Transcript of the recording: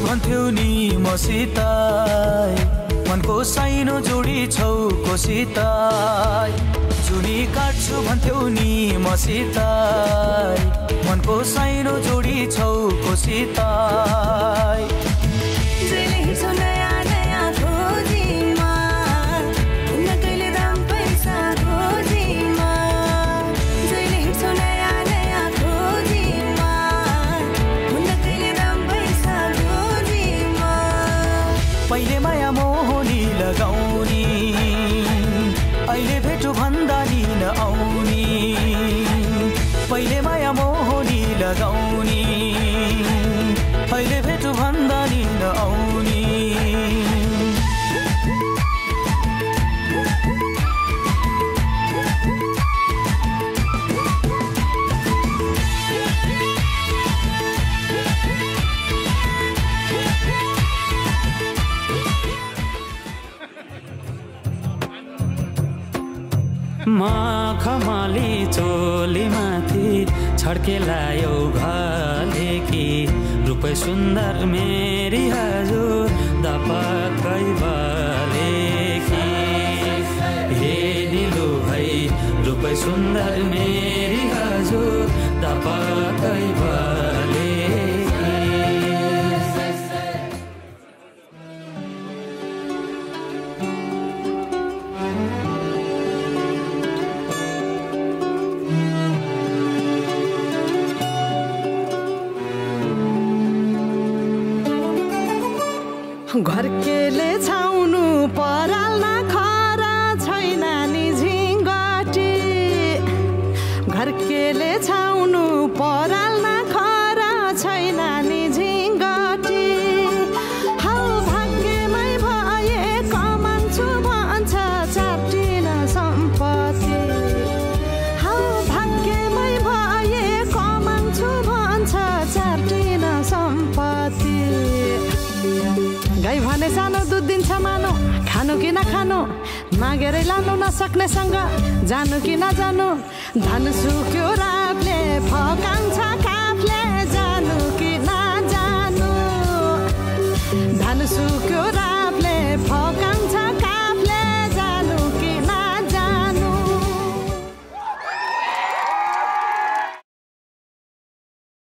भन्थ्यौ नि मसित मनको साइनो जोडी छौ कोसित जुनी काट्छु भन्थ्यौ नि मसित मनको साइनो जोडी छौ कोसित पहिले माया मोहनी लगाउने अहिले भेटु भन्दा नि नआउने पहिले माया मोहनी लगाउने अहिले भेटु भन्दा नि नआउने खमाली चोली माथि छड्केलायो घलेकी रूपै सुन्दर मेरी हजुर दपक्कै बलेकी हे निलु है रूपै सुन्दर मेरी हजुर दपक्कै बलेकी घरकेले छाउनु पराल्न खरा छैन नि झिङ्गटी घरकेले छाउनु पराल्न खरा छैन नि झिङ्गटी हौ भाग्यमै भए कमान्छु भन्छ चाटिन सम्पत्ति हौ भाग्यमै भए कमान्छु भन्छ चाटिन सम्पत्ति गाई भने सानो दुध दिन्छ मानो खानु कि नखानु मागेरै लानु नसक्नेसँग जानु कि नजानु धन सुक्यो रातले फक